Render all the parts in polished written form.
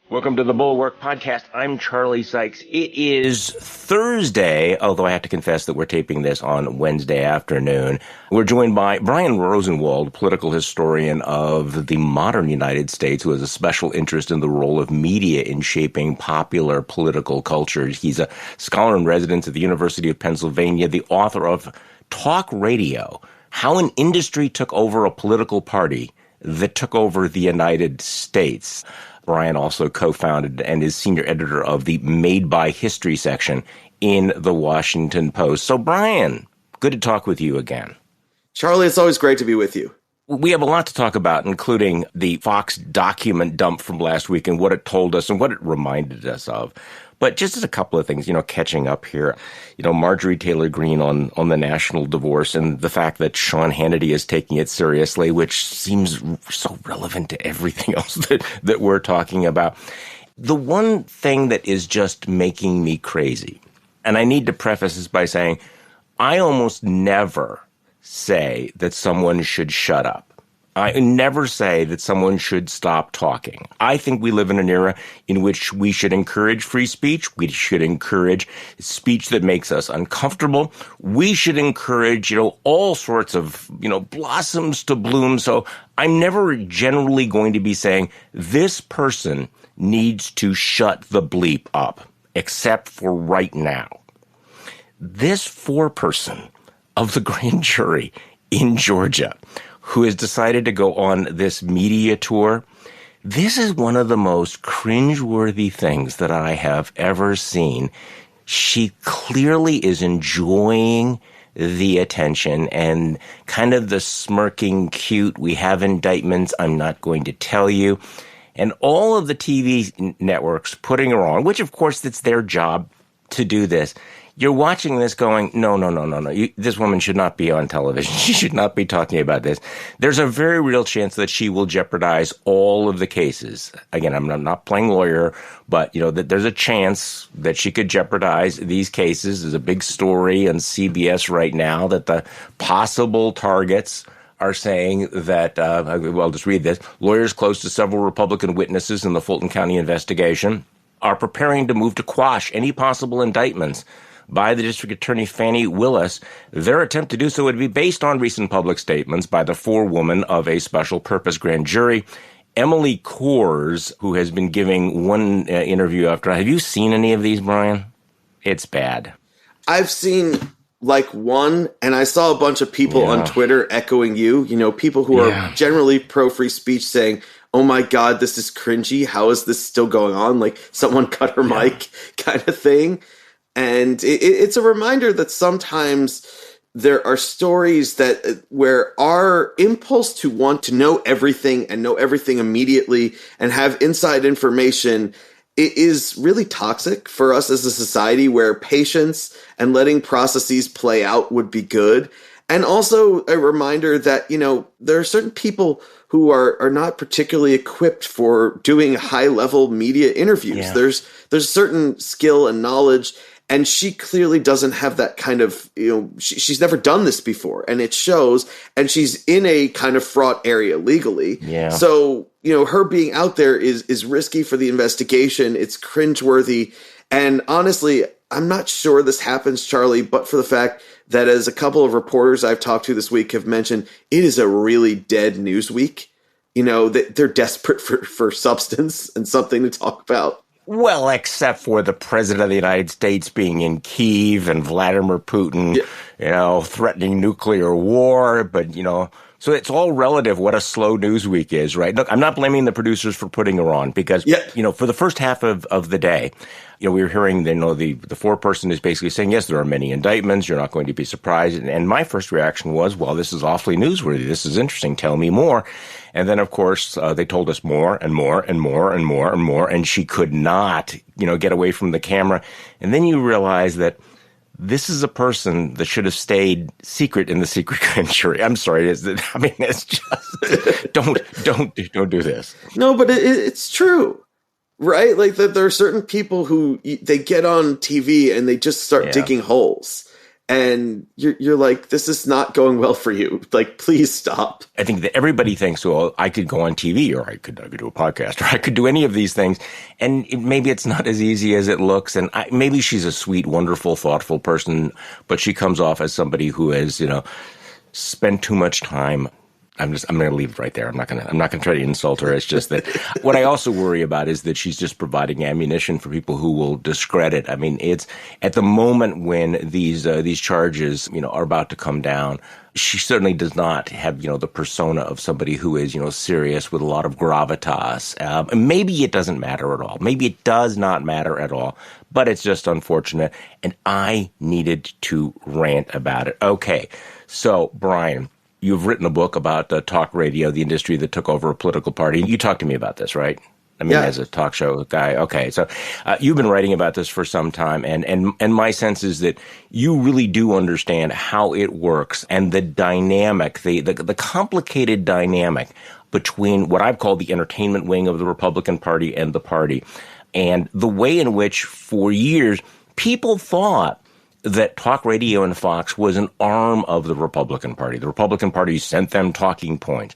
Welcome to the Bulwark Podcast. I'm Charlie Sykes. It is Thursday, although I have to confess that we're taping this on Wednesday afternoon. We're joined by Brian Rosenwald, political historian of the modern United States, who has a special interest in the role of media in shaping popular political cultures. He's a scholar in residence at the University of Pennsylvania, the author of Talk Radio, How an Industry Took Over a Political Party That Took Over the United States. Brian also co-founded and is senior editor of the Made by History section in the Washington Post. So, Brian, good to talk with you again. Charlie, it's always great to be with you. We have a lot to talk about, including the Fox document dump from last week and what it told us and what it reminded us of. But just as a couple of things, catching up here, Marjorie Taylor Greene on the national divorce and the fact that Sean Hannity is taking it seriously, which seems so relevant to everything else that we're talking about. The one thing that is just making me crazy, and I need to preface this by saying, I almost never say that someone should shut up. I never say that someone should stop talking. I think we live in an era in which we should encourage free speech. We should encourage speech that makes us uncomfortable. We should encourage, all sorts of, blossoms to bloom. So I'm never generally going to be saying this person needs to shut the bleep up, except for right now. This foreperson of the grand jury in Georgia, who has decided to go on this media tour, this is one of the most cringeworthy things that I have ever seen. She clearly is enjoying the attention and kind of the smirking, cute, we have indictments, I'm not going to tell you. And all of the TV networks putting her on, which of course it's their job to do this. You're watching this going, no. This woman should not be on television. She should not be talking about this. There's a very real chance that she will jeopardize all of the cases. Again, I'm not playing lawyer, but, that there's a chance that she could jeopardize these cases. There's a big story on CBS right now that the possible targets are saying that, I'll just read this. Lawyers close to several Republican witnesses in the Fulton County investigation are preparing to move to quash any possible indictments by the district attorney Fanny Willis. Their attempt to do so would be based on recent public statements by the forewoman of a special purpose grand jury, Emily Coors, who has been giving one interview after. Have you seen any of these, Brian? It's bad. I've seen one, and I saw a bunch of people on Twitter echoing you, people who are generally pro-free speech saying, oh my God, this is cringy. How is this still going on? Like someone cut her mic kind of thing. And it's a reminder that sometimes there are stories where our impulse to want to know everything and know everything immediately and have inside information is really toxic for us as a society, where patience and letting processes play out would be good. And also a reminder that, there are certain people who are not particularly equipped for doing high-level media interviews. Yeah. There's certain skill and knowledge, and she clearly doesn't have that kind of, she's never done this before, and it shows, and she's in a kind of fraught area legally. Yeah. So, her being out there is risky for the investigation. It's cringeworthy. And honestly, I'm not sure this happens, Charlie, but for the fact that, as a couple of reporters I've talked to this week have mentioned, it is a really dead news week. They're desperate for substance and something to talk about. Well, except for the president of the United States being in Kyiv and Vladimir Putin, threatening nuclear war. But, so it's all relative what a slow news week is, right? Look, I'm not blaming the producers for putting her on because, for the first half of the day, we were hearing, the foreperson is basically saying, yes, there are many indictments. You're not going to be surprised. And my first reaction was, well, this is awfully newsworthy. This is interesting. Tell me more. And then, of course, they told us more and more and more and more and more. And she could not, get away from the camera. And then you realize that this is a person that should have stayed secret in the secret grand jury. I'm sorry. It's just don't do this. No, but it's true, right? Like that there are certain people who they get on TV and they just start digging holes. And you're like, this is not going well for you. Like, please stop. I think that everybody thinks, well, I could go on TV, or I could do a podcast, or I could do any of these things. And maybe it's not as easy as it looks. And maybe she's a sweet, wonderful, thoughtful person, but she comes off as somebody who has, spent too much time. I'm going to leave it right there. I'm not going to try to insult her. It's just that what I also worry about is that she's just providing ammunition for people who will discredit. I mean, it's at the moment when these charges, are about to come down. She certainly does not have, the persona of somebody who is, serious with a lot of gravitas. Maybe it doesn't matter at all. Maybe it does not matter at all, but it's just unfortunate. And I needed to rant about it. Okay. So, Brian, you've written a book about talk radio, the industry that took over a political party. You talked to me about this, right? I mean, as a talk show guy. Okay. So you've been writing about this for some time. And my sense is that you really do understand how it works and the dynamic, the complicated dynamic between what I've called the entertainment wing of the Republican Party and the party, and the way in which for years people thought that talk radio and Fox was an arm of the Republican Party. The Republican Party sent them talking points.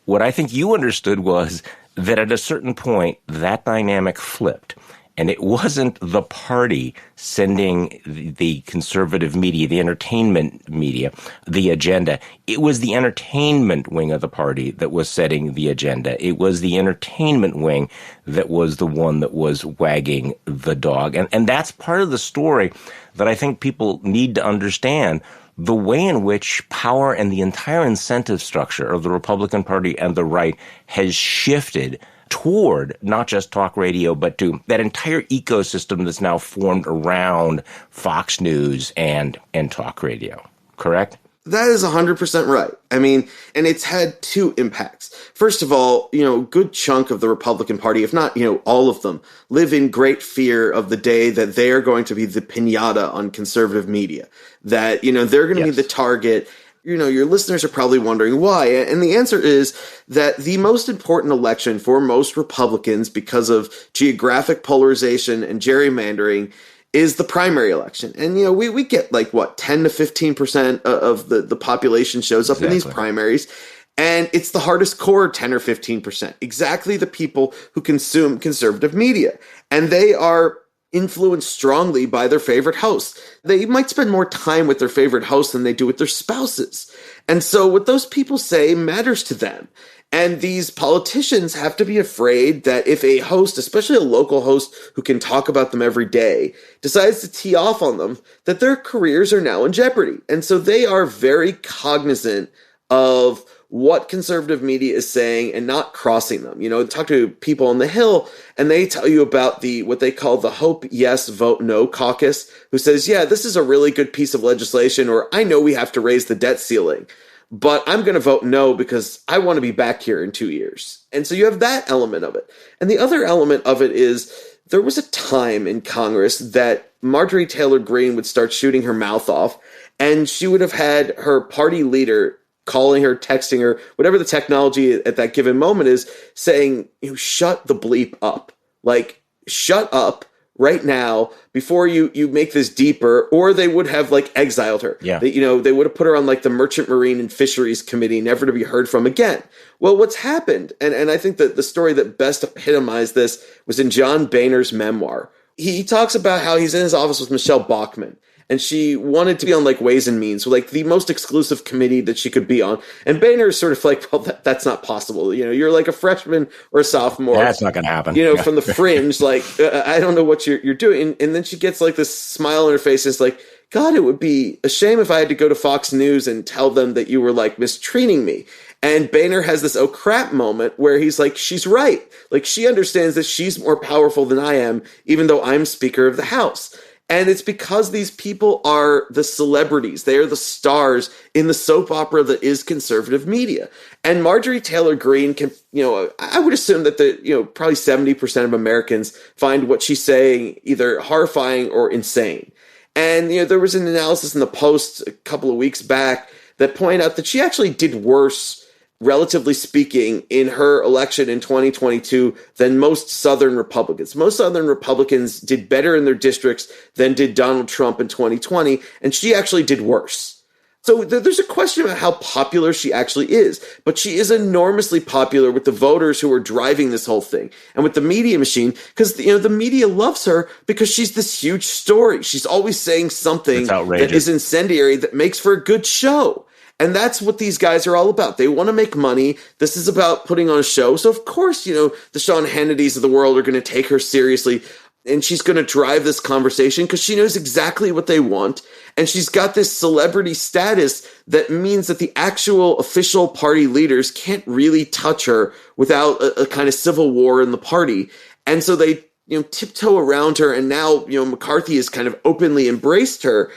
What I think you understood was that at a certain point, that dynamic flipped. And it wasn't the party sending the conservative media, the entertainment media, the agenda. It was the entertainment wing of the party that was setting the agenda. It was the entertainment wing that was the one that was wagging the dog. And that's part of the story that I think people need to understand, the way in which power and the entire incentive structure of the Republican Party and the right has shifted toward not just talk radio, but to that entire ecosystem that's now formed around Fox News and talk radio. Correct? That is 100% right. I mean, and it's had two impacts. First of all, a good chunk of the Republican Party, if not, all of them, live in great fear of the day that they are going to be the piñata on conservative media. That, they're going to be the target. Your listeners are probably wondering why. And the answer is that the most important election for most Republicans, because of geographic polarization and gerrymandering, is the primary election. And, we get 10 to 15% of the population shows up in these primaries. And it's the hardest core 10 or 15%, exactly the people who consume conservative media. And they are influenced strongly by their favorite hosts. They might spend more time with their favorite hosts than they do with their spouses. And so what those people say matters to them. And these politicians have to be afraid that if a host, especially a local host who can talk about them every day, decides to tee off on them, that their careers are now in jeopardy. And so they are very cognizant of what conservative media is saying and not crossing them. Talk to people on the Hill and they tell you about what they call the Hope Yes, Vote No caucus, who says, yeah, this is a really good piece of legislation, or I know we have to raise the debt ceiling, but I'm going to vote no because I want to be back here in 2 years. And so you have that element of it. And the other element of it is there was a time in Congress that Marjorie Taylor Greene would start shooting her mouth off, and she would have had her party leader calling her, texting her, whatever the technology at that given moment is, saying, shut the bleep up. Like, shut up right now before you make this deeper, or they would have exiled her. Yeah. They would have put her on the Merchant Marine and Fisheries Committee, never to be heard from again. Well, what's happened, and I think that the story that best epitomized this was in John Boehner's memoir. He talks about how he's in his office with Michelle Bachmann, and she wanted to be on Ways and Means, so the most exclusive committee that she could be on. And Boehner is sort of well, that's not possible. You're a freshman or a sophomore. That's not going to happen. From the fringe, I don't know what you're doing. And then she gets this smile on her face. It's God, it would be a shame if I had to go to Fox News and tell them that you were mistreating me. And Boehner has this oh crap moment where he's she's right. She understands that she's more powerful than I am, even though I'm Speaker of the House. And it's because these people are the celebrities. They are the stars in the soap opera that is conservative media. And Marjorie Taylor Greene can, I would assume that probably 70% of Americans find what she's saying either horrifying or insane. And, there was an analysis in the Post a couple of weeks back that pointed out that she actually did worse relatively speaking, in her election in 2022 than most Southern Republicans. Most Southern Republicans did better in their districts than did Donald Trump in 2020, and she actually did worse. So there's a question about how popular she actually is, but she is enormously popular with the voters who are driving this whole thing and with the media machine, because the media loves her because she's this huge story. She's always saying something that is incendiary that makes for a good show. And that's what these guys are all about. They want to make money. This is about putting on a show. So of course, the Sean Hannitys of the world are going to take her seriously. And she's going to drive this conversation because she knows exactly what they want. And she's got this celebrity status that means that the actual official party leaders can't really touch her without a kind of civil war in the party. And so they, tiptoe around her. And now, McCarthy has kind of openly embraced her.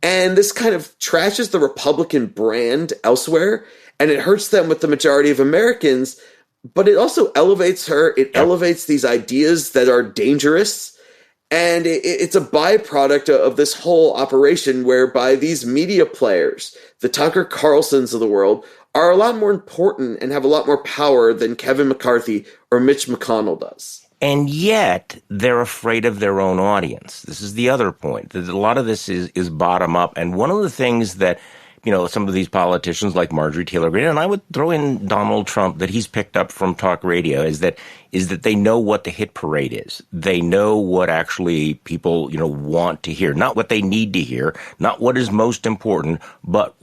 And this kind of trashes the Republican brand elsewhere. And it hurts them with the majority of Americans. But it also elevates her. It elevates these ideas that are dangerous. And it's a byproduct of this whole operation whereby these media players, the Tucker Carlsons of the world, are a lot more important and have a lot more power than Kevin McCarthy or Mitch McConnell does. And yet they're afraid of their own audience. This is the other point. A lot of this is bottom up. And one of the things that some of these politicians like Marjorie Taylor Greene, and I would throw in Donald Trump, that he's picked up from talk radio is that they know what the hit parade is. They know what actually people, want to hear, not what they need to hear, not what is most important, but,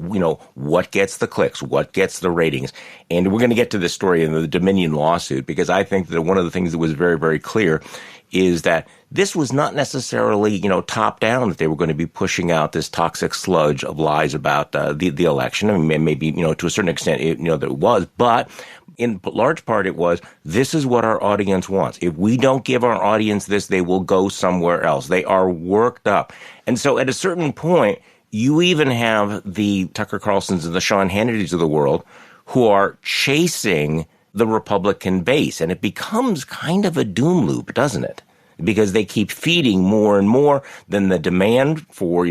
what gets the clicks, what gets the ratings. And we're going to get to this story in the Dominion lawsuit, because I think that one of the things that was very, very clear is that this was not necessarily, top down, that they were going to be pushing out this toxic sludge of lies about the election. I mean, maybe, to a certain extent, that it was, but in large part it was, this is what our audience wants. If we don't give our audience this, they will go somewhere else. They are worked up. And so at a certain point, you even have the Tucker Carlsons and the Sean Hannitys of the world who are chasing the Republican base. And it becomes kind of a doom loop, doesn't it? Because they keep feeding more and more, then the demand for,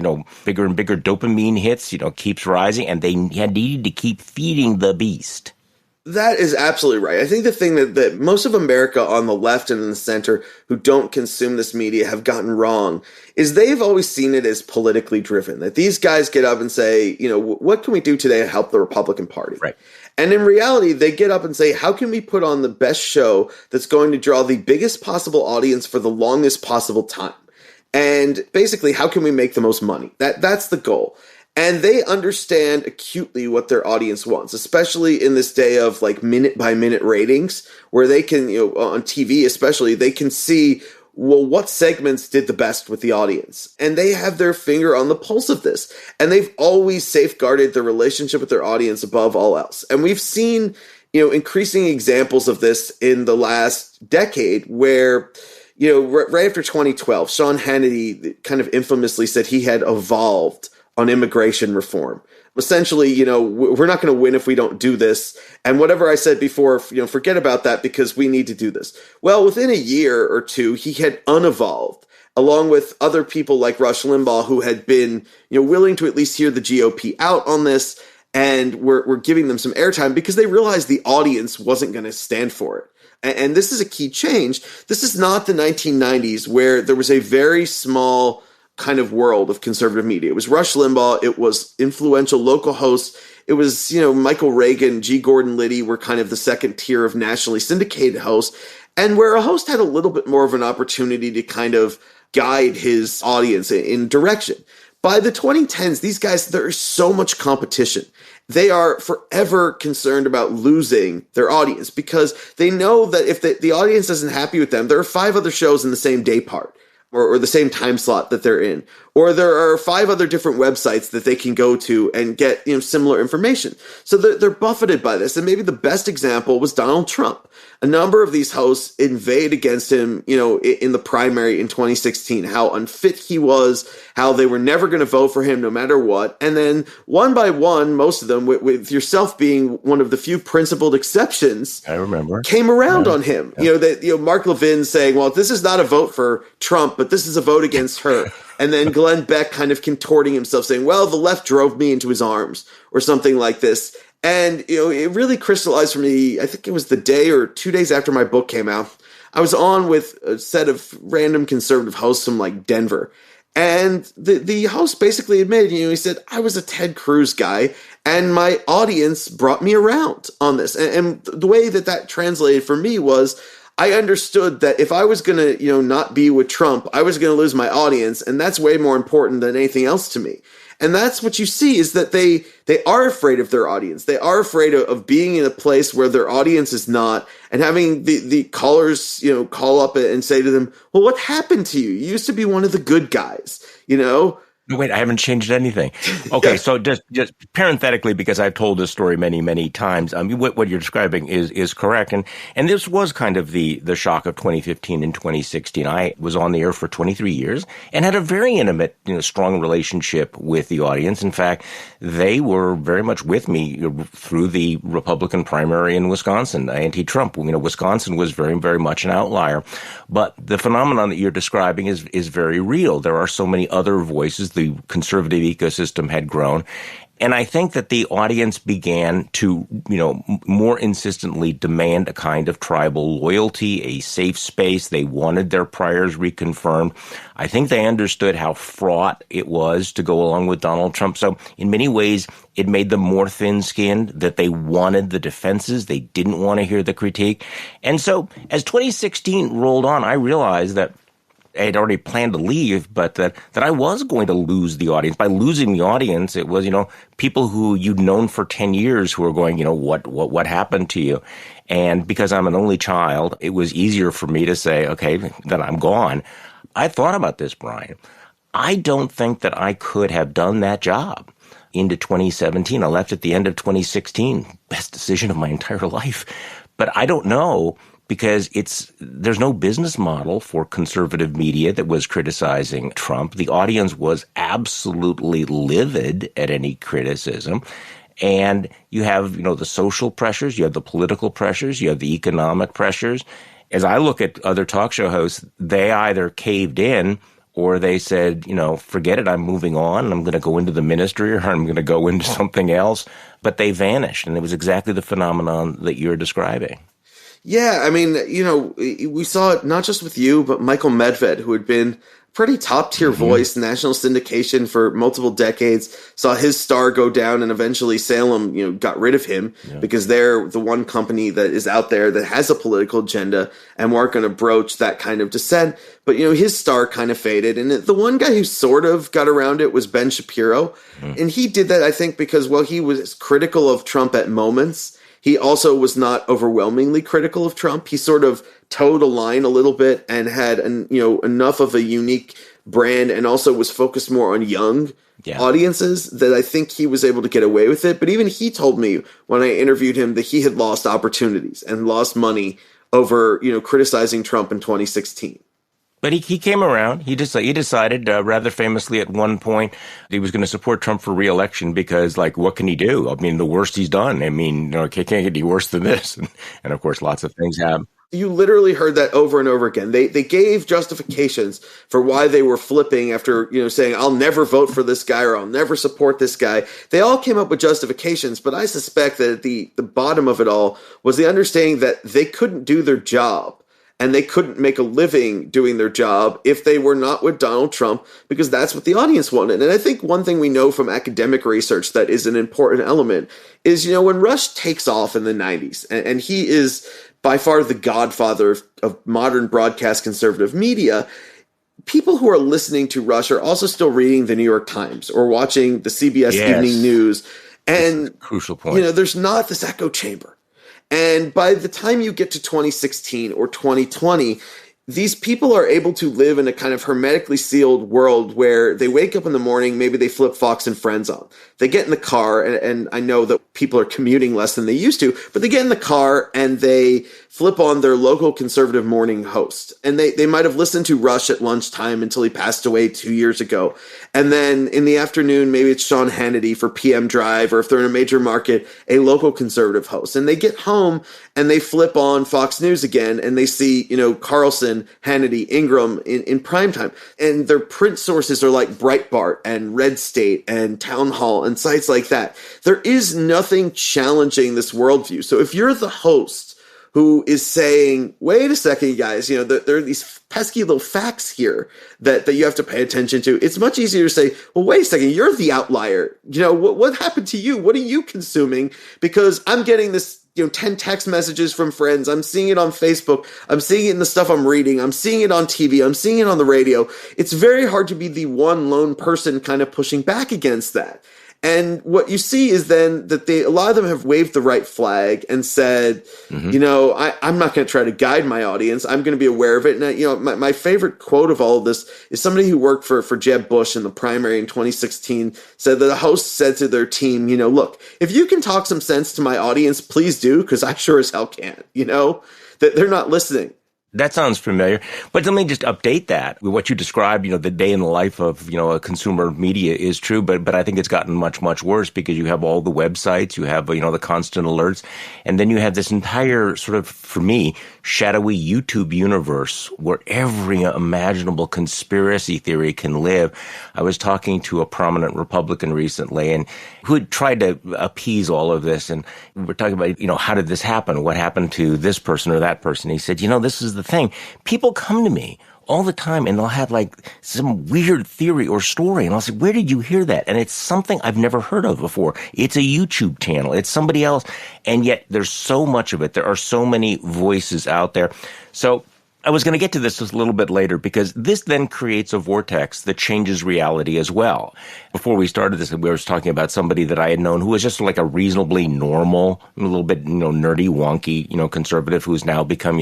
bigger and bigger dopamine hits, keeps rising, and they need to keep feeding the beast. That is absolutely right. I think the thing that most of America on the left and in the center who don't consume this media have gotten wrong is they've always seen it as politically driven, that these guys get up and say, what can we do today to help the Republican Party? Right. And in reality, they get up and say, how can we put on the best show that's going to draw the biggest possible audience for the longest possible time? And basically, how can we make the most money? That's the goal. And they understand acutely what their audience wants, especially in this day of like minute by minute ratings, where they can, on TV especially, they can see, well, what segments did the best with the audience? And they have their finger on the pulse of this. And they've always safeguarded their relationship with their audience above all else. And we've seen, increasing examples of this in the last decade where, right after 2012, Sean Hannity kind of infamously said he had evolved on immigration reform. Essentially, we're not going to win if we don't do this. And whatever I said before, forget about that because we need to do this. Well, within a year or two, he had unevolved, along with other people like Rush Limbaugh, who had been, willing to at least hear the GOP out on this. And we're giving them some airtime because they realized the audience wasn't going to stand for it. And this is a key change. This is not the 1990s where there was a very small kind of world of conservative media. It was Rush Limbaugh. It was influential local hosts. It was, Michael Reagan, G. Gordon Liddy were kind of the second tier of nationally syndicated hosts. And where a host had a little bit more of an opportunity to kind of guide his audience in direction. By the 2010s, these guys, there is so much competition. They are forever concerned about losing their audience because they know that if the audience isn't happy with them, there are 5 other shows in the same day part. Or the same time slot that they're in. Or there are 5 other different websites that they can go to and get similar information. So they're buffeted by this. And maybe the best example was Donald Trump. A number of these hosts inveighed against him, in the primary in 2016, how unfit he was, how they were never going to vote for him no matter what. And then one by one, most of them, with yourself being one of the few principled exceptions, I remember, came around on him. Mark Levin saying, well, this is not a vote for Trump, but this is a vote against her. And then Glenn Beck kind of contorting himself saying, well, the left drove me into his arms or something like this. And, it really crystallized for me. I think it was the day or 2 days after my book came out. I was on with a set of random conservative hosts from like Denver. And the host basically admitted, he said, I was a Ted Cruz guy and my audience brought me around on this. And the way that translated for me was I understood that if I was going to, not be with Trump, I was going to lose my audience. And that's way more important than anything else to me. And that's what you see is that they are afraid of their audience. They are afraid of being in a place where their audience is not, and having the callers, call up and say to them, well, what happened to you? You used to be one of the good guys, No, wait, I haven't changed anything. Okay, yeah. So just parenthetically, because I've told this story many, many times, what you're describing is correct. And this was kind of the shock of 2015 and 2016. I was on the air for 23 years and had a very intimate, strong relationship with the audience. In fact, they were very much with me through the Republican primary in Wisconsin, anti-Trump. Wisconsin was very, very much an outlier. But the phenomenon that you're describing is very real. There are so many other voices. The conservative ecosystem had grown. And I think that the audience began to, more insistently demand a kind of tribal loyalty, a safe space. They wanted their priors reconfirmed. I think they understood how fraught it was to go along with Donald Trump. So in many ways, it made them more thin-skinned, that they wanted the defenses. They didn't want to hear the critique. And so as 2016 rolled on, I realized that I had already planned to leave, but that I was going to lose the audience. By losing the audience, it was, people who you'd known for 10 years who were going, what happened to you? And because I'm an only child, it was easier for me to say, okay, then I'm gone. I thought about this, Brian. I don't think that I could have done that job into 2017. I left at the end of 2016. Best decision of my entire life. But I don't know, because there's no business model for conservative media that was criticizing Trump. The audience was absolutely livid at any criticism. And you have, the social pressures, you have the political pressures, you have the economic pressures. As I look at other talk show hosts, they either caved in or they said, forget it, I'm moving on, I'm going to go into the ministry or I'm going to go into something else. But they vanished. And it was exactly the phenomenon that you're describing. Yeah, I mean, we saw it not just with you, but Michael Medved, who had been pretty top-tier voice, national syndication for multiple decades, saw his star go down, and eventually Salem, got rid of him because they're the one company that is out there that has a political agenda and weren't going to broach that kind of dissent. But, his star kind of faded. And the one guy who sort of got around it was Ben Shapiro. And he did that, I think, because, he was critical of Trump at moments. He also was not overwhelmingly critical of Trump. He sort of towed a line a little bit and had enough of a unique brand, and also was focused more on young audiences that I think he was able to get away with it. But even he told me when I interviewed him that he had lost opportunities and lost money over criticizing Trump in 2016. But he came around. He decided rather famously at one point he was going to support Trump for re-election because, what can he do? I mean, the worst he's done. I mean, it can't get any worse than this. And of course, lots of things have. You literally heard that over and over again. They gave justifications for why they were flipping after, saying, I'll never vote for this guy or I'll never support this guy. They all came up with justifications, but I suspect that at the bottom of it all was the understanding that they couldn't do their job. And they couldn't make a living doing their job if they were not with Donald Trump, because that's what the audience wanted. And I think one thing we know from academic research that is an important element is, when Rush takes off in the 90s, and he is by far the godfather of modern broadcast conservative media, people who are listening to Rush are also still reading the New York Times or watching the CBS Evening News. And, crucial point. There's not this echo chamber. And by the time you get to 2016 or 2020, these people are able to live in a kind of hermetically sealed world where they wake up in the morning, maybe they flip Fox and Friends on. They get in the car, and I know that people are commuting less than they used to, but they get in the car and they flip on their local conservative morning host. And they might have listened to Rush at lunchtime until he passed away 2 years ago. And then in the afternoon, maybe it's Sean Hannity for PM Drive, or if they're in a major market, a local conservative host. And they get home and they flip on Fox News again and they see, Carlson Carlson, Hannity, Ingram in primetime. And their print sources are like Breitbart and Red State and Town Hall and sites like that. There is nothing challenging this worldview. So if you're the host who is saying, wait a second, guys, there are these pesky little facts here that you have to pay attention to. It's much easier to say, well, wait a second, you're the outlier. What happened to you? What are you consuming? Because I'm getting this, 10 text messages from friends. I'm seeing it on Facebook. I'm seeing it in the stuff I'm reading. I'm seeing it on TV. I'm seeing it on the radio. It's very hard to be the one lone person kind of pushing back against that. And what you see is then that a lot of them have waved the right flag and said, I'm not going to try to guide my audience. I'm going to be aware of it. And, my favorite quote of all of this is somebody who worked for Jeb Bush in the primary in 2016 said that the host said to their team, look, if you can talk some sense to my audience, please do, because I sure as hell can't, that they're not listening. That sounds familiar. But let me just update that. What you described, the day in the life of, a consumer media is true, but I think it's gotten much, much worse because you have all the websites, you have, the constant alerts, and then you have this entire sort of, for me, shadowy YouTube universe where every imaginable conspiracy theory can live. I was talking to a prominent Republican recently and who had tried to appease all of this. And we're talking about, how did this happen? What happened to this person or that person? He said, this is the thing. People come to me all the time and they'll have like some weird theory or story. And I'll say, where did you hear that? And it's something I've never heard of before. It's a YouTube channel. It's somebody else. And yet there's so much of it. There are so many voices out there. So I was going to get to this just a little bit later because this then creates a vortex that changes reality as well. Before we started this, we were talking about somebody that I had known who was just like a reasonably normal, a little bit, nerdy, wonky, conservative who's now become,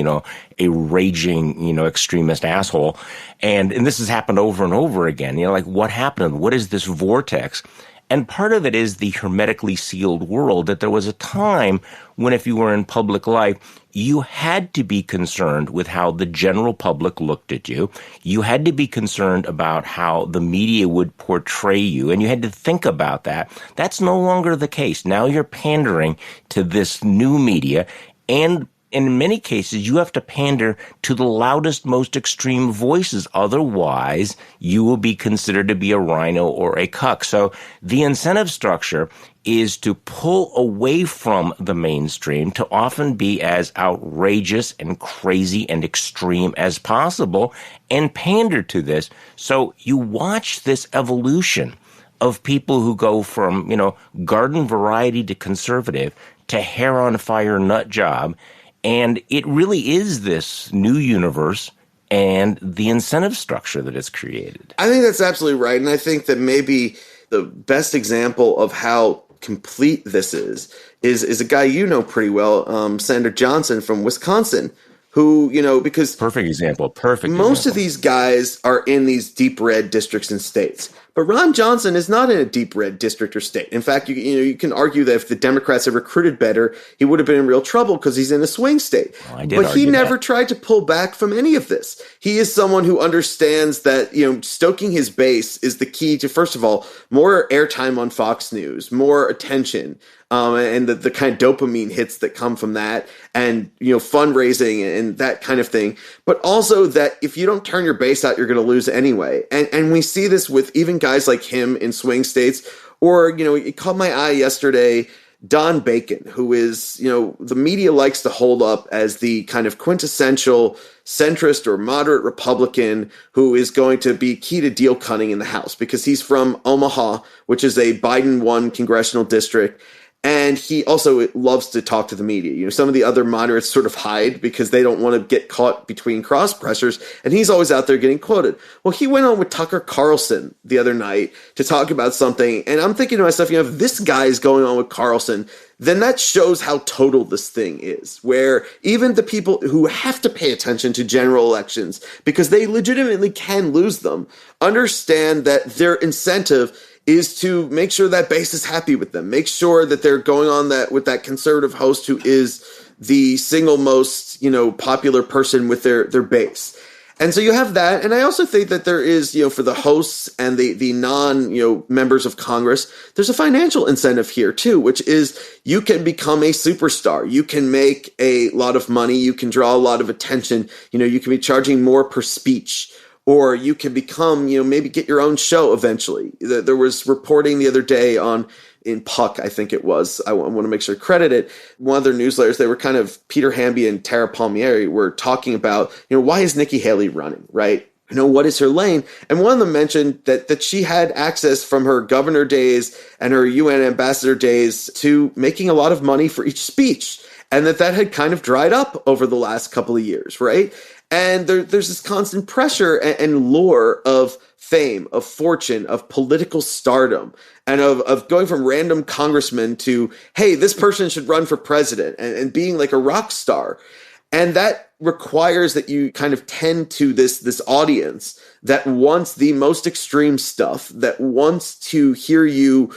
a raging, extremist asshole. And this has happened over and over again. Like what happened? What is this vortex? And part of it is the hermetically sealed world that there was a time when if you were in public life, you had to be concerned with how the general public looked at you. You had to be concerned about how the media would portray you, and you had to think about that. That's no longer the case. Now you're pandering to this new media, and in many cases, you have to pander to the loudest, most extreme voices. Otherwise, you will be considered to be a rhino or a cuck. So the incentive structure is to pull away from the mainstream, to often be as outrageous and crazy and extreme as possible, and pander to this. So you watch this evolution of people who go from, garden variety to conservative to hair on fire nut job. And it really is this new universe and the incentive structure that it's created. I think that's absolutely right. And I think that maybe the best example of how complete this is a guy pretty well, Senator Johnson from Wisconsin, who, because... Perfect example. Most of these guys are in these deep red districts and states. But Ron Johnson is not in a deep red district or state. In fact, you can argue that if the Democrats had recruited better, he would have been in real trouble because he's in a swing state. But he never tried to pull back from any of this. He is someone who understands that, stoking his base is the key to, first of all, more airtime on Fox News, more attention, and the kind of dopamine hits that come from that, and, fundraising and that kind of thing. But also that if you don't turn your base out, you're going to lose anyway. And we see this with even guys like him in swing states, or, it caught my eye yesterday, Don Bacon, who is, the media likes to hold up as the kind of quintessential centrist or moderate Republican who is going to be key to deal cutting in the House because he's from Omaha, which is a Biden-won congressional district. And he also loves to talk to the media. Some of the other moderates sort of hide because they don't want to get caught between cross pressures. And he's always out there getting quoted. Well, he went on with Tucker Carlson the other night to talk about something. And I'm thinking to myself, if this guy is going on with Carlson, then that shows how total this thing is, where even the people who have to pay attention to general elections because they legitimately can lose them understand that their incentive is to make sure that base is happy with them, make sure that they're going on that with that conservative host who is the single most, popular person with their base. And so you have that. And I also think that there is, for the hosts and the non, members of Congress, there's a financial incentive here too, which is you can become a superstar. You can make a lot of money. You can draw a lot of attention. You can be charging more per speech, or you can become, maybe get your own show eventually. There was reporting the other day in Puck, I think it was. I want to make sure to credit it. One of their newsletters, they were kind of, Peter Hamby and Tara Palmieri were talking about, why is Nikki Haley running, right? What is her lane? And one of them mentioned that she had access from her governor days and her UN ambassador days to making a lot of money for each speech. And that had kind of dried up over the last couple of years, right? And there's this constant pressure and lure of fame, of fortune, of political stardom, and of going from random congressman to, hey, this person should run for president, and being like a rock star. And that requires that you kind of tend to this audience that wants the most extreme stuff, that wants to hear you,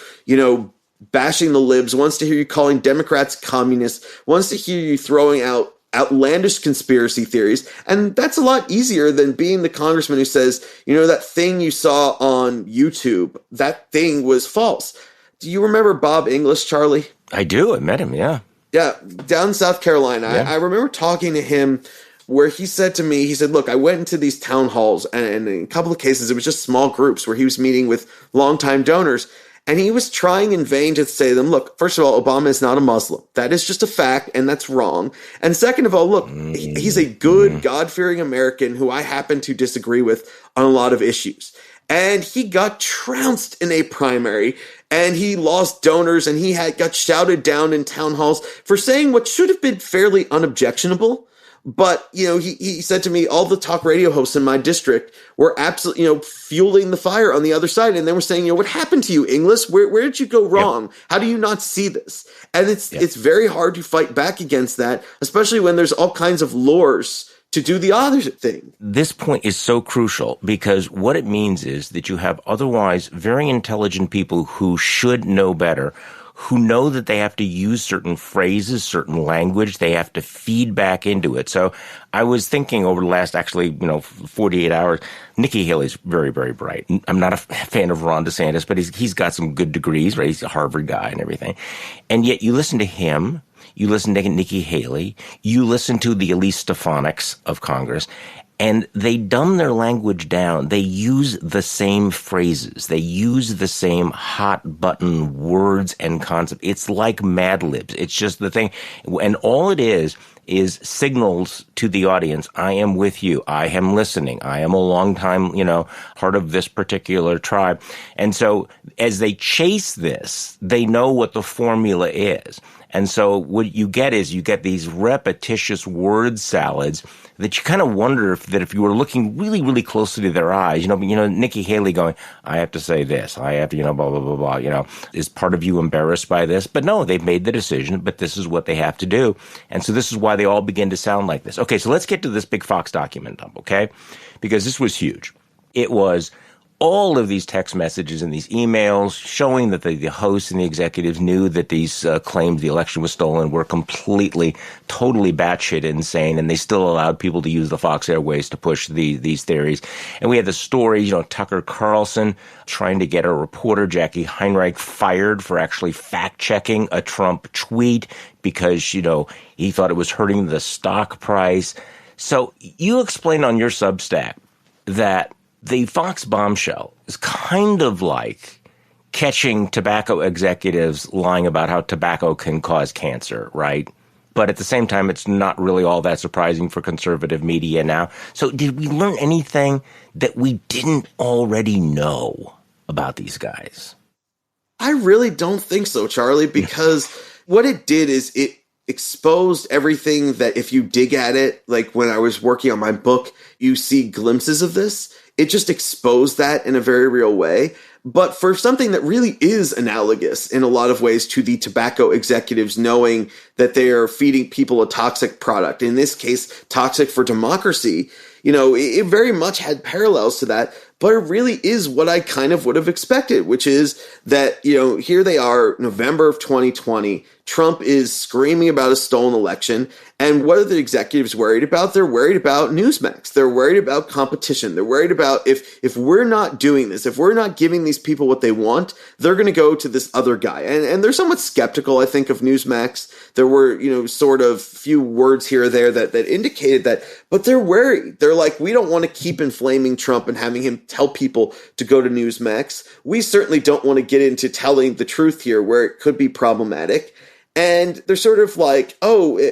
bashing the libs, wants to hear you calling Democrats communists, wants to hear you throwing out outlandish conspiracy theories. And that's a lot easier than being the congressman who says, that thing you saw on YouTube, that thing was false. Do you remember Bob English, Charlie? I do. I met him, yeah. Yeah, down in South Carolina. Yeah. I remember talking to him where he said to me, look, I went into these town halls, and in a couple of cases, it was just small groups where he was meeting with longtime donors. And he was trying in vain to say to them, look, first of all, Obama is not a Muslim. That is just a fact, and that's wrong. And second of all, look, he's a good, God-fearing American who I happen to disagree with on a lot of issues. And he got trounced in a primary, and he lost donors, and he got shouted down in town halls for saying what should have been fairly unobjectionable. But, he said to me, all the talk radio hosts in my district were absolutely, fueling the fire on the other side. And they were saying, what happened to you, Inglis? Where did you go wrong? Yep. How do you not see this? And it's very hard to fight back against that, especially when there's all kinds of lures to do the other thing. This point is so crucial because what it means is that you have otherwise very intelligent people who should know better, who know that they have to use certain phrases, certain language, they have to feed back into it. So I was thinking over the last 48 hours, Nikki Haley's very, very bright. I'm not a fan of Ron DeSantis, but he's got some good degrees, right? He's a Harvard guy and everything. And yet you listen to him, you listen to Nikki Haley, you listen to the Elise Stefanik's of Congress, and they dumb their language down. They use the same phrases. They use the same hot button words and concepts. It's like Mad Libs. It's just the thing. And all it is signals to the audience, I am with you. I am listening. I am a long time, part of this particular tribe. And so as they chase this, they know what the formula is. And so what you get is these repetitious word salads that you kind of wonder if you were looking really, really closely to their eyes, Nikki Haley going, I have to say this, I have to, blah, blah, blah, blah, is part of you embarrassed by this? But no, they've made the decision, but this is what they have to do. And so this is why they all begin to sound like this. Okay, so let's get to this big Fox document dump, okay? Because this was huge. It was all of these text messages and these emails showing that the hosts and the executives knew that these claims the election was stolen were completely, totally batshit insane, and they still allowed people to use the Fox airways to push these theories. And we had the story, Tucker Carlson trying to get a reporter, Jackie Heinrich, fired for actually fact-checking a Trump tweet because, he thought it was hurting the stock price. So you explain on your Substack that the Fox bombshell is kind of like catching tobacco executives lying about how tobacco can cause cancer, right? But at the same time, it's not really all that surprising for conservative media now. So did we learn anything that we didn't already know about these guys? I really don't think so, Charlie, because what it did is it exposed everything that if you dig at it, like when I was working on my book, you see glimpses of this. It just exposed that in a very real way. But for something that really is analogous in a lot of ways to the tobacco executives knowing that they are feeding people a toxic product, in this case, toxic for democracy, it very much had parallels to that. But it really is what I kind of would have expected, which is that, here they are, November of 2020. Trump is screaming about a stolen election. And what are the executives worried about? They're worried about Newsmax. They're worried about competition. They're worried about if we're not doing this, if we're not giving these people what they want, they're going to go to this other guy. And they're somewhat skeptical, I think, of Newsmax. There were, sort of few words here or there that indicated that, but they're worried. They're like, we don't want to keep inflaming Trump and having him tell people to go to Newsmax. We certainly don't want to get into telling the truth here where it could be problematic. And they're sort of like,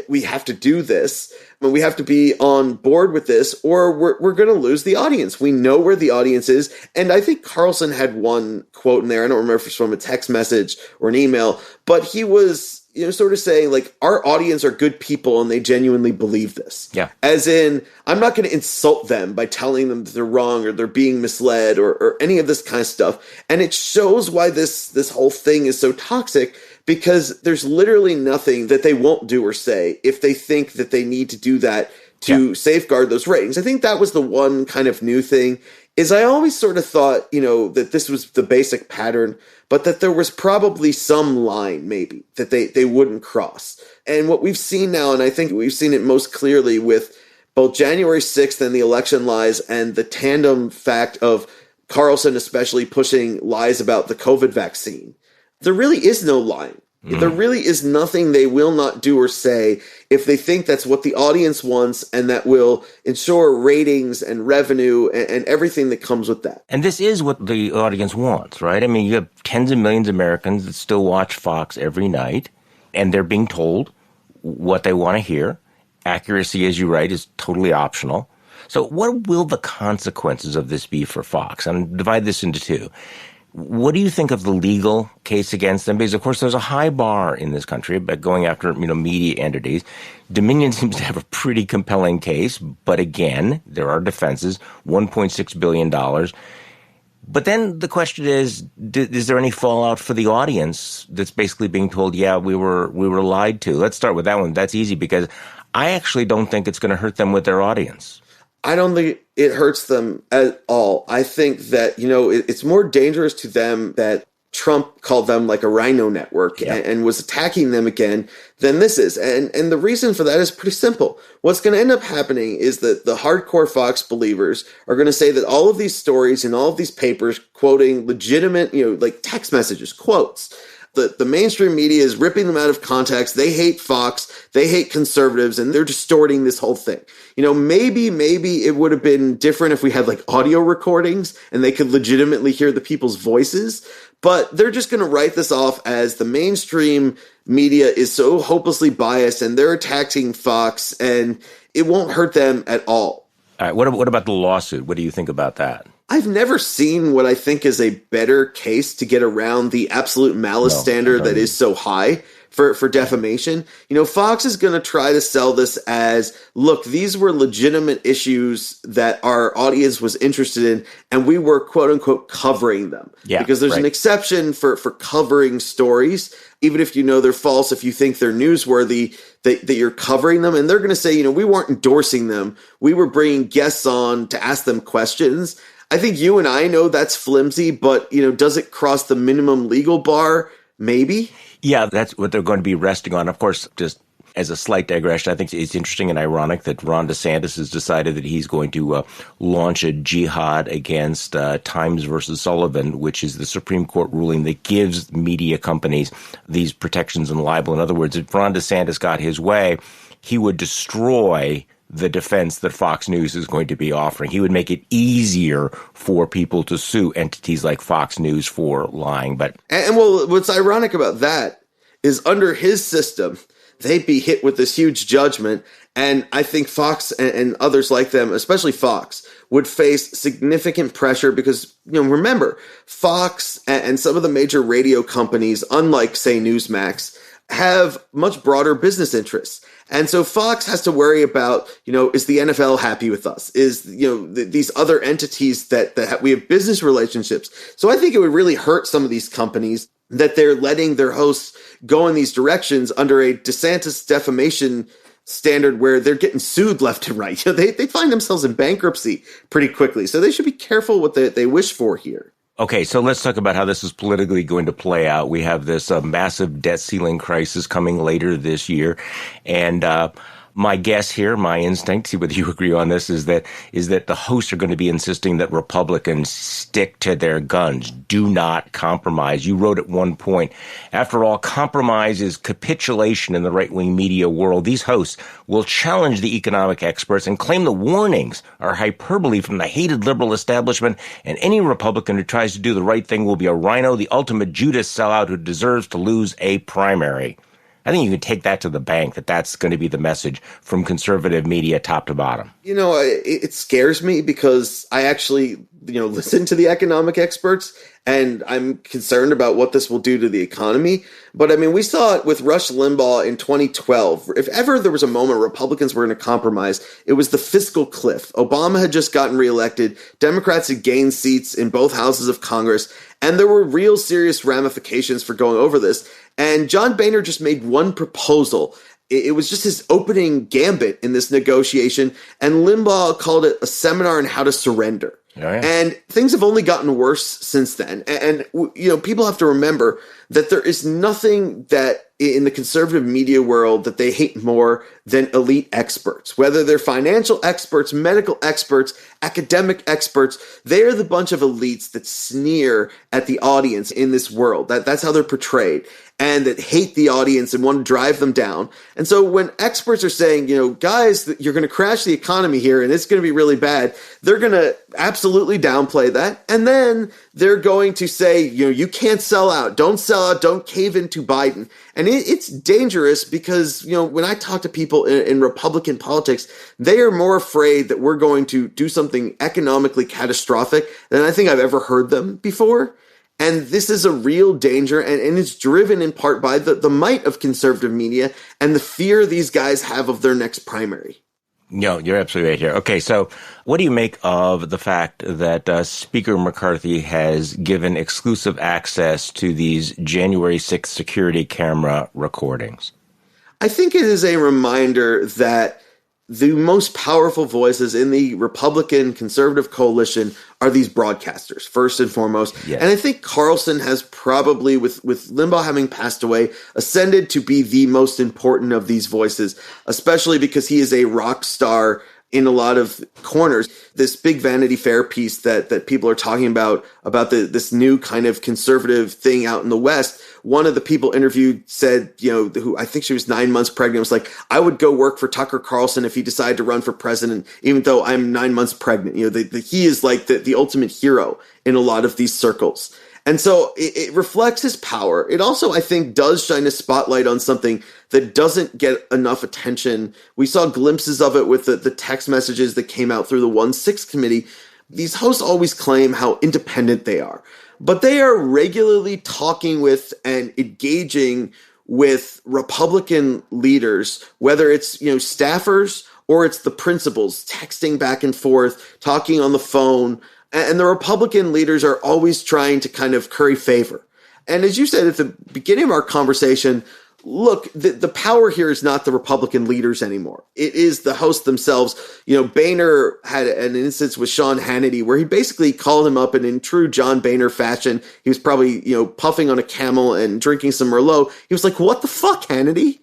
we have to do this. I mean, we have to be on board with this or we're going to lose the audience. We know where the audience is. And I think Carlson had one quote in there. I don't remember if it's from a text message or an email, but he was, sort of saying like, our audience are good people and they genuinely believe this. Yeah. As in, I'm not going to insult them by telling them that they're wrong or they're being misled or any of this kind of stuff. And it shows why this whole thing is so toxic, because there's literally nothing that they won't do or say if they think that they need to do that to safeguard those ratings. I think that was the one kind of new thing, is I always sort of thought, that this was the basic pattern, but that there was probably some line maybe that they wouldn't cross. And what we've seen now, and I think we've seen it most clearly with both January 6th and the election lies and the tandem fact of Carlson especially pushing lies about the COVID vaccine. There really is no line. There really is nothing they will not do or say if they think that's what the audience wants and that will ensure ratings and revenue and everything that comes with that. And this is what the audience wants, right? I mean, you have tens of millions of Americans that still watch Fox every night, and they're being told what they want to hear. Accuracy, as you write, is totally optional. So what will the consequences of this be for Fox? And divide this into two. What do you think of the legal case against them? Because, of course, there's a high bar in this country about going after, media entities. Dominion seems to have a pretty compelling case, but again, there are defenses, $1.6 billion. But then the question is there any fallout for the audience that's basically being told, yeah, we were lied to? Let's start with that one. That's easy because I actually don't think it's going to hurt them with their audience. I don't think it hurts them at all. I think that, it's more dangerous to them that Trump called them like a rhino network and was attacking them again than this is. And the reason for that is pretty simple. What's going to end up happening is that the hardcore Fox believers are going to say that all of these stories and all of these papers quoting legitimate, like text messages, quotes, the mainstream media is ripping them out of context. They hate Fox. They hate conservatives, and they're distorting this whole thing. Maybe it would have been different if we had like audio recordings and they could legitimately hear the people's voices. But they're just going to write this off as the mainstream media is so hopelessly biased and they're attacking Fox, and it won't hurt them at all. All right. What about the lawsuit? What do you think about that? I've never seen what I think is a better case to get around the absolute malice standard that is so high for defamation. Fox is going to try to sell this as, look, these were legitimate issues that our audience was interested in, and we were, quote unquote, covering them. Yeah, because there's an exception for covering stories, even if they're false, if you think they're newsworthy, that you're covering them. And they're going to say, we weren't endorsing them. We were bringing guests on to ask them questions. I think you and I know that's flimsy, but, does it cross the minimum legal bar? Maybe. Yeah, that's what they're going to be resting on. Of course, just as a slight digression, I think it's interesting and ironic that Ron DeSantis has decided that he's going to launch a jihad against Times versus Sullivan, which is the Supreme Court ruling that gives media companies these protections and libel. In other words, if Ron DeSantis got his way, he would destroy the defense that Fox News is going to be offering. He would make it easier for people to sue entities like Fox News for lying. And what's ironic about that is under his system, they'd be hit with this huge judgment. And I think Fox and others like them, especially Fox, would face significant pressure because, remember, Fox and some of the major radio companies, unlike, say, Newsmax, have much broader business interests. And so Fox has to worry about, is the NFL happy with us? Is, these other entities that we have business relationships. So I think it would really hurt some of these companies that they're letting their hosts go in these directions under a DeSantis defamation standard where they're getting sued left and right. They find themselves in bankruptcy pretty quickly. So they should be careful what they wish for here. Okay, so let's talk about how this is politically going to play out. We have this massive debt ceiling crisis coming later this year. And My guess here, my instinct, see whether you agree on this, is that the hosts are going to be insisting that Republicans stick to their guns. Do not compromise. You wrote at one point, after all, compromise is capitulation in the right-wing media world. These hosts will challenge the economic experts and claim the warnings are hyperbole from the hated liberal establishment, and any Republican who tries to do the right thing will be a rhino, the ultimate Judas sellout who deserves to lose a primary. I think you can take that to the bank, that that's going to be the message from conservative media top to bottom. You know, it scares me because I actually, listen to the economic experts, and I'm concerned about what this will do to the economy. But I mean, we saw it with Rush Limbaugh in 2012. If ever there was a moment Republicans were going to compromise, it was the fiscal cliff. Obama had just gotten reelected. Democrats had gained seats in both houses of Congress, and there were real serious ramifications for going over this. And John Boehner just made one proposal. It was just his opening gambit in this negotiation, and Limbaugh called it a seminar on how to surrender. Oh, yeah. And things have only gotten worse since then. And people have to remember that there is nothing that in the conservative media world that they hate more than elite experts. Whether they're financial experts, medical experts, academic experts, they are the bunch of elites that sneer at the audience in this world. That's how they're portrayed, and that hate the audience and want to drive them down. And so when experts are saying, guys, you're going to crash the economy here and it's going to be really bad, they're going to absolutely downplay that. And then they're going to say, you can't sell out. Don't sell out. Don't cave into Biden. And it's dangerous because, when I talk to people in Republican politics, they are more afraid that we're going to do something economically catastrophic than I think I've ever heard them before. And this is a real danger, and it's driven in part by the might of conservative media and the fear these guys have of their next primary. No, you're absolutely right here. Okay, so what do you make of the fact that Speaker McCarthy has given exclusive access to these January 6th security camera recordings? I think it is a reminder that the most powerful voices in the Republican conservative coalition are these broadcasters, first and foremost. Yes. And I think Carlson has probably, with Limbaugh having passed away, ascended to be the most important of these voices, especially because he is a rock star in a lot of corners. This big Vanity Fair piece that people are talking about this new kind of conservative thing out in the West. One of the people interviewed said, who I think she was 9 months pregnant, was like, I would go work for Tucker Carlson if he decided to run for president, even though I'm 9 months pregnant. He is like the ultimate hero in a lot of these circles. And so it reflects his power. It also, I think, does shine a spotlight on something that doesn't get enough attention. We saw glimpses of it with the text messages that came out through the 1-6 committee. These hosts always claim how independent they are, but they are regularly talking with and engaging with Republican leaders, whether it's, staffers or it's the principals, texting back and forth, talking on the phone. And the Republican leaders are always trying to kind of curry favor. And as you said at the beginning of our conversation, look, the power here is not the Republican leaders anymore. It is the hosts themselves. Boehner had an instance with Sean Hannity where he basically called him up, and in true John Boehner fashion, he was probably, puffing on a Camel and drinking some Merlot. He was like, what the fuck, Hannity?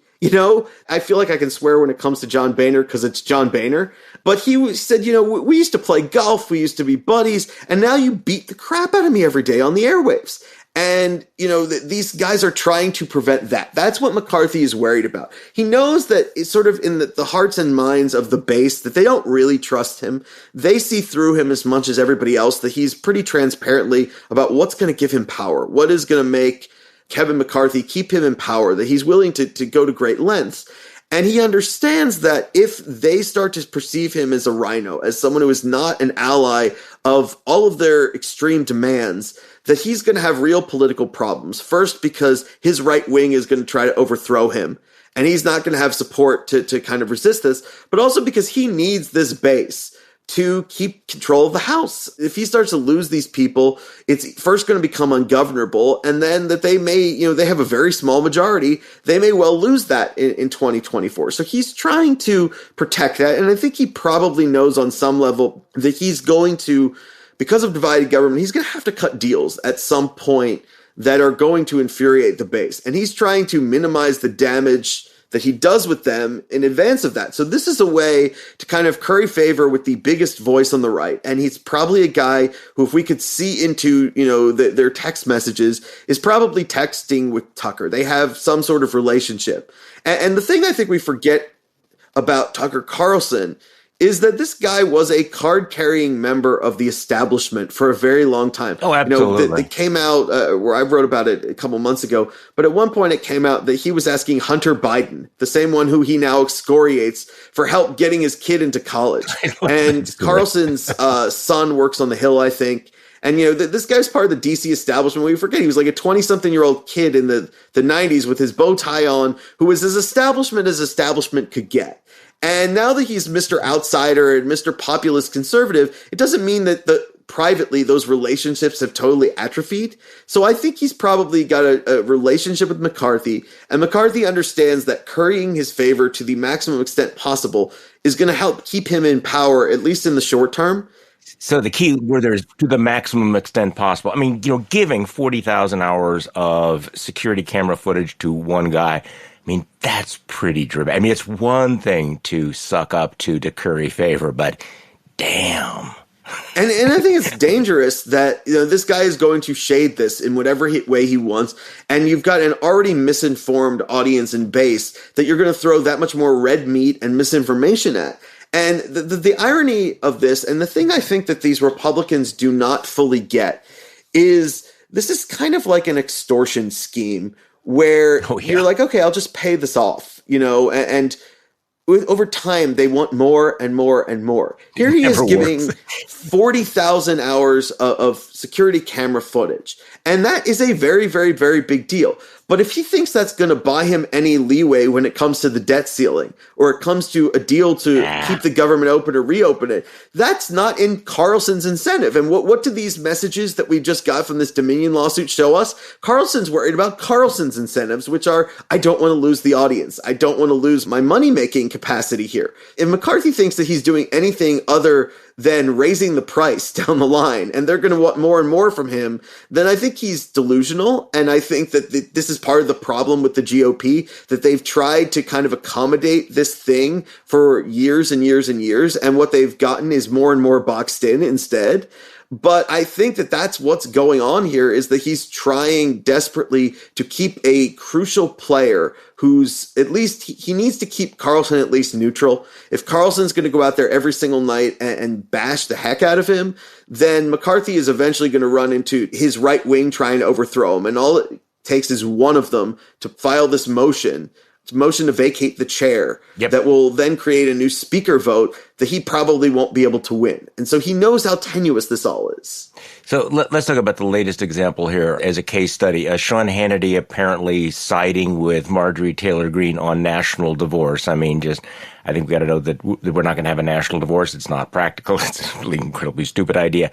I feel like I can swear when it comes to John Boehner because it's John Boehner. But he said, we used to play golf, we used to be buddies, and now you beat the crap out of me every day on the airwaves. And, these guys are trying to prevent that. That's what McCarthy is worried about. He knows that it's sort of in the hearts and minds of the base that they don't really trust him. They see through him as much as everybody else, that he's pretty transparently about what's going to give him power, what is going to make Kevin McCarthy keep him in power, that he's willing to go to great lengths. And he understands that if they start to perceive him as a rhino, as someone who is not an ally of all of their extreme demands, that he's going to have real political problems. First, because his right wing is going to try to overthrow him, and he's not going to have support to kind of resist this, but also because he needs this base to keep control of the House. If he starts to lose these people, it's first going to become ungovernable, and then that they may, they have a very small majority, they may well lose that in 2024. So he's trying to protect that, and I think he probably knows on some level that he's going to, because of divided government, he's going to have to cut deals at some point that are going to infuriate the base. And he's trying to minimize the damage that he does with them in advance of that. So this is a way to kind of curry favor with the biggest voice on the right. And he's probably a guy who, if we could see into, their text messages, is probably texting with Tucker. They have some sort of relationship. And the thing I think we forget about Tucker Carlson is that this guy was a card-carrying member of the establishment for a very long time. Oh, absolutely. It came out where I wrote about it a couple months ago, but at one point it came out that he was asking Hunter Biden, the same one who he now excoriates, for help getting his kid into college. And Carlson's son works on the Hill, I think. And, this guy's part of the DC establishment. We forget he was like a 20-something-year-old kid in the 90s with his bow tie on, who was as establishment could get. And now that he's Mr. Outsider and Mr. Populist Conservative, it doesn't mean that privately those relationships have totally atrophied. So I think he's probably got a relationship with McCarthy, and McCarthy understands that currying his favor to the maximum extent possible is going to help keep him in power, at least in the short term. So the key word there is to the maximum extent possible. I mean, giving 40,000 hours of security camera footage to one guy, I mean, that's pretty dramatic. I mean, it's one thing to suck up to curry favor, but damn. And I think it's dangerous that this guy is going to shade this in whatever way he wants, and you've got an already misinformed audience and base that you're going to throw that much more red meat and misinformation at. And the irony of this, and the thing I think that these Republicans do not fully get, is this is kind of like an extortion scheme where you're like, okay, I'll just pay this off, and over time they want more and more and more. Here he is giving 40,000 hours of security camera footage. And that is a very, very, very big deal. But if he thinks that's going to buy him any leeway when it comes to the debt ceiling, or it comes to a deal to keep the government open or reopen it, that's not in Carlson's incentive. And what do these messages that we just got from this Dominion lawsuit show us? Carlson's worried about Carlson's incentives, which are, I don't want to lose the audience. I don't want to lose my money-making capacity here. If McCarthy thinks that he's doing anything other than raising the price down the line, and they're going to want more and more from him, then I think he's delusional. And I think that this is part of the problem with the GOP, that they've tried to kind of accommodate this thing for years and years and years. And what they've gotten is more and more boxed in instead. But I think that that's what's going on here, is that he's trying desperately to keep a crucial player who's at least, he needs to keep Carlson at least neutral. If Carlson's going to go out there every single night and bash the heck out of him, then McCarthy is eventually going to run into his right wing trying to overthrow him. And all it takes is one of them to file this motion to vacate the chair that will then create a new speaker vote that he probably won't be able to win. And so he knows how tenuous this all is. So let's talk about the latest example here as a case study. Sean Hannity apparently siding with Marjorie Taylor Greene on national divorce. I mean, I think we got to know that we're not going to have a national divorce. It's not practical. It's an incredibly stupid idea.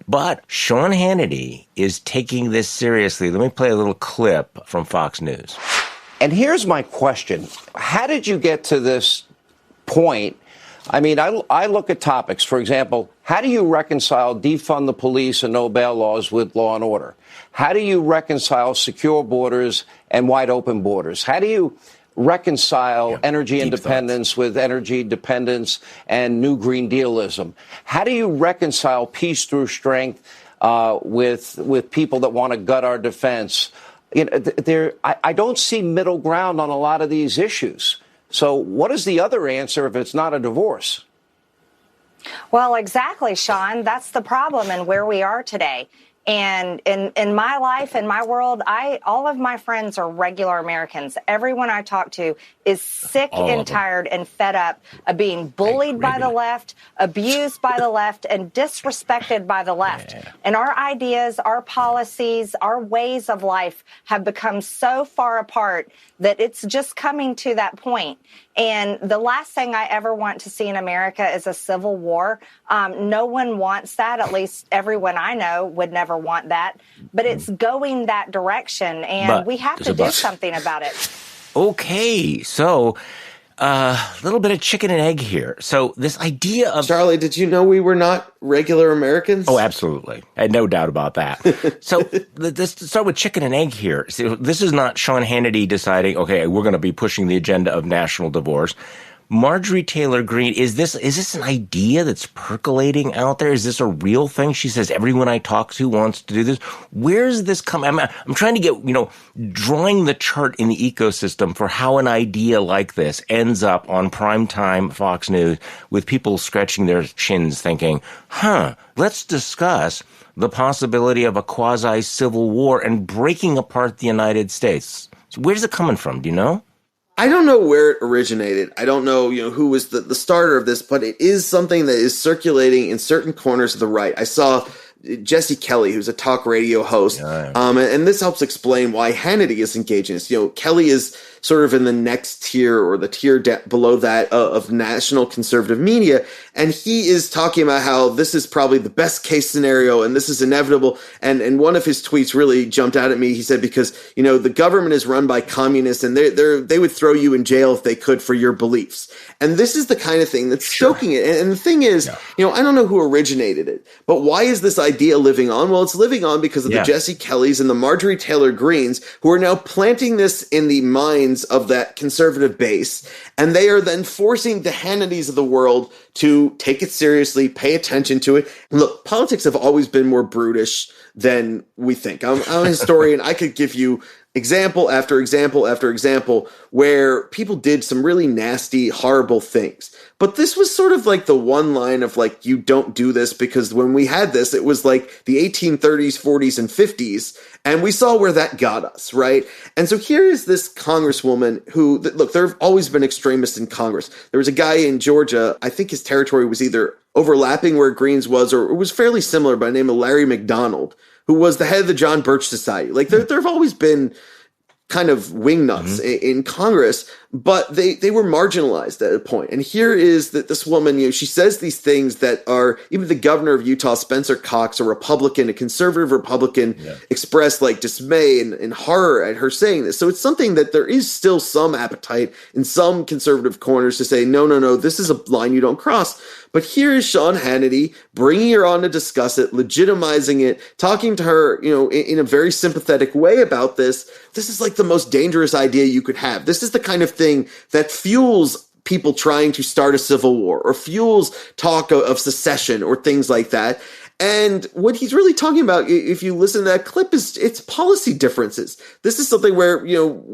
But Sean Hannity is taking this seriously. Let me play a little clip from Fox News. And here's my question. How did you get to this point? I mean, I look at topics. For example, how do you reconcile defund the police and no bail laws with law and order? How do you reconcile secure borders and wide open borders? How do you reconcile energy independence with energy dependence and new Green Dealism? How do you reconcile peace through strength with people that want to gut our defense? I don't see middle ground on a lot of these issues. So what is the other answer if it's not a divorce? Well, exactly, Sean. That's the problem and where we are today. And in my life, in my world, all of my friends are regular Americans. Everyone I talk to is sick and tired and fed up of being bullied by the left, abused by the left, and disrespected by the left. Yeah. And our ideas, our policies, our ways of life have become so far apart that it's just coming to that point. And the last thing I ever want to see in America is a civil war. No one wants that. At least everyone I know would never want that. But it's going that direction, and we have to do something about it. Okay, so little bit of chicken and egg here. So this idea of... Charlie, did you know we were not regular Americans? Oh, absolutely. I had no doubt about that. So let's start with chicken and egg here. So this is not Sean Hannity deciding, okay, we're going to be pushing the agenda of national divorce. Marjorie Taylor Greene, is this an idea that's percolating out there? Is this a real thing? She says everyone I talk to wants to do this. Where's this coming? I'm trying to get, drawing the chart in the ecosystem for how an idea like this ends up on primetime Fox News with people scratching their chins thinking, let's discuss the possibility of a quasi-civil war and breaking apart the United States. So where's it coming from? Do you know? I don't know where it originated. I don't know, who was the starter of this, but it is something that is circulating in certain corners of the right. I saw Jesse Kelly, who's a talk radio host, and this helps explain why Hannity is engaging this. Kelly is sort of in the next tier or the tier below that of national conservative media. And he is talking about how this is probably the best case scenario and this is inevitable. And one of his tweets really jumped out at me. He said, because, the government is run by communists and they would throw you in jail if they could for your beliefs. And this is the kind of thing that's stoking it. And the thing is, I don't know who originated it, but why is this idea living on? Well, it's living on because of the Jesse Kellys and the Marjorie Taylor Greenes who are now planting this in the minds of that conservative base. And they are then forcing the Hannitys of the world to take it seriously, pay attention to it. Look, politics have always been more brutish than we think. I'm a historian. I could give you example after example after example where people did some really nasty, horrible things. But this was sort of like the one line of like, you don't do this, because when we had this, it was like the 1830s, 40s, and 50s. And we saw where that got us, right? And so here is this congresswoman who, look, there have always been extremists in Congress. There was a guy in Georgia, I think his territory was either overlapping where Greene's was, or it was fairly similar, by the name of Larry McDonald, who was the head of the John Birch Society. Like there have always been kind of wingnuts in Congress, but they were marginalized at a point. And here is that this woman, she says these things that are, even the governor of Utah, Spencer Cox, a Republican, a conservative Republican, expressed like dismay and horror at her saying this. So it's something that there is still some appetite in some conservative corners to say, no, this is a line you don't cross. But here is Sean Hannity bringing her on to discuss it, legitimizing it, talking to her, in a very sympathetic way about this. This is like the most dangerous idea you could have. This is the kind of thing that fuels people trying to start a civil war or fuels talk of secession or things like that. And what he's really talking about, if you listen to that clip, is it's policy differences. This is something where,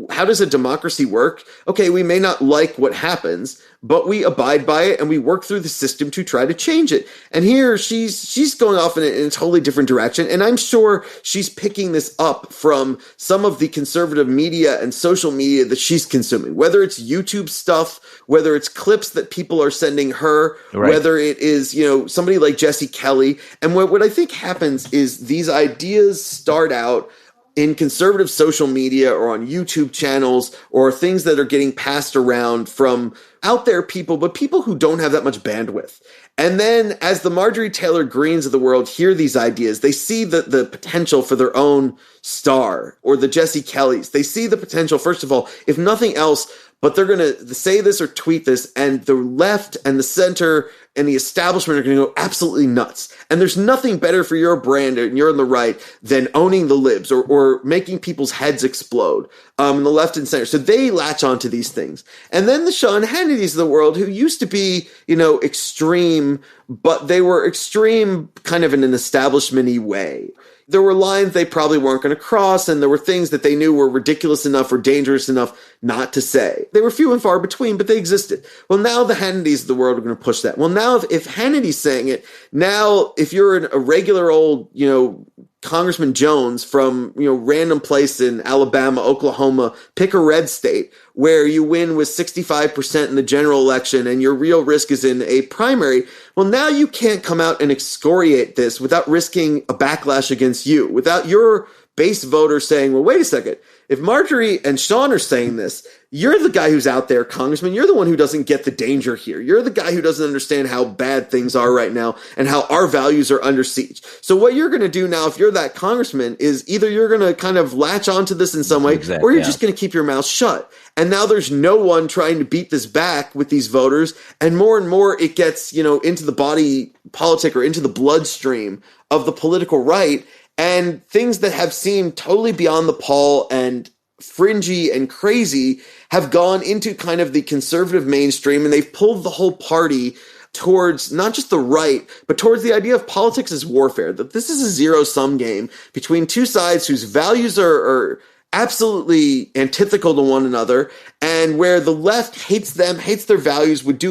how does a democracy work? Okay, we may not like what happens, but we abide by it and we work through the system to try to change it. And here she's going off in a totally different direction. And I'm sure she's picking this up from some of the conservative media and social media that she's consuming, whether it's YouTube stuff, whether it's clips that people are sending her, whether it is, somebody like Jesse Kelly. And what I think happens is these ideas start out in conservative social media or on YouTube channels or things that are getting passed around from out there people, but people who don't have that much bandwidth. And then as the Marjorie Taylor Greenes of the world hear these ideas, they see the potential for their own star, or the Jesse Kellys. They see the potential, first of all, if nothing else, but they're going to say this or tweet this, and the left and the center and the establishment are going to go absolutely nuts. And there's nothing better for your brand, and you're on the right, than owning the libs or making people's heads explode in the left and center. So they latch onto these things. And then the Sean Hannitys of the world, who used to be, extreme, but they were extreme kind of in an establishment-y way. There were lines they probably weren't going to cross, and there were things that they knew were ridiculous enough or dangerous enough not to say. They were few and far between, but they existed. Well, now the Hannitys of the world are going to push that. Well, now if Hannity's saying it, now if you're a regular old, Congressman Jones from, random place in Alabama, Oklahoma, pick a red state where you win with 65% in the general election and your real risk is in a primary. Well, now you can't come out and excoriate this without risking a backlash against you, without your base voter saying, well, wait a second. if Marjorie and Sean are saying this, you're the guy who's out there, Congressman. You're the one who doesn't get the danger here. You're the guy who doesn't understand how bad things are right now and how our values are under siege. So what you're going to do now, if you're that congressman, is either you're going to kind of latch onto this in some way, or you're just going to keep your mouth shut. And now there's no one trying to beat this back with these voters. And more it gets, into the body politic or into the bloodstream of the political right. And things that have seemed totally beyond the pale and fringy and crazy have gone into kind of the conservative mainstream, and they've pulled the whole party towards not just the right, but towards the idea of politics as warfare, that this is a zero-sum game between two sides whose values are absolutely antithetical to one another, and where the left hates them, hates their values, would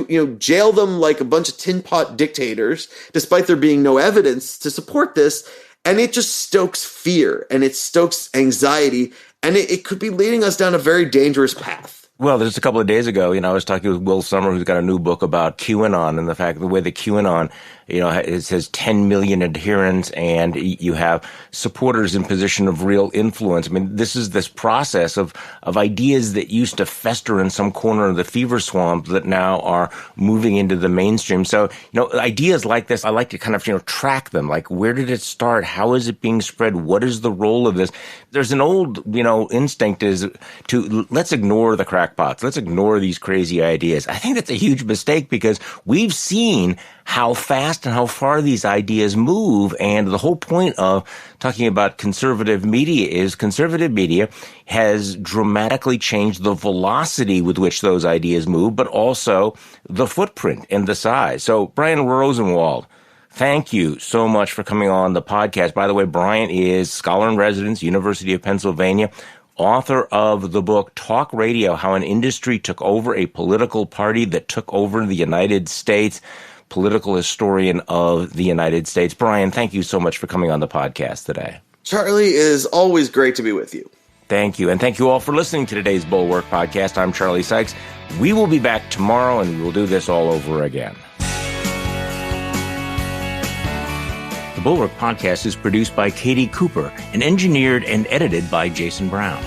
jail them like a bunch of tin pot dictators, despite there being no evidence to support this. And it just stokes fear, and it stokes anxiety, and it could be leading us down a very dangerous path. Well, just a couple of days ago, I was talking with Will Sommer, who's got a new book about QAnon and the way that QAnon, it says 10 million adherents, and you have supporters in position of real influence. I mean, this is this process of ideas that used to fester in some corner of the fever swamp that now are moving into the mainstream. So, ideas like this, I like to kind of, track them. Like, where did it start? How is it being spread? What is the role of this? There's an old, instinct is to let's ignore the crackpots. Let's ignore these crazy ideas. I think that's a huge mistake, because we've seen how fast and how far these ideas move. And the whole point of talking about conservative media is conservative media has dramatically changed the velocity with which those ideas move, but also the footprint and the size. So, Brian Rosenwald, thank you so much for coming on the podcast. By the way, Brian is scholar in residence, University of Pennsylvania, author of the book Talk Radio, How an Industry Took Over a Political Party That Took Over the United States, political historian of the United States. Brian, thank you so much for coming on the podcast today. Charlie, it is always great to be with you. Thank you. And thank you all for listening to today's Bulwark Podcast. I'm Charlie Sykes. We will be back tomorrow, and we will do this all over again. The Bulwark Podcast is produced by Katie Cooper and engineered and edited by Jason Brown.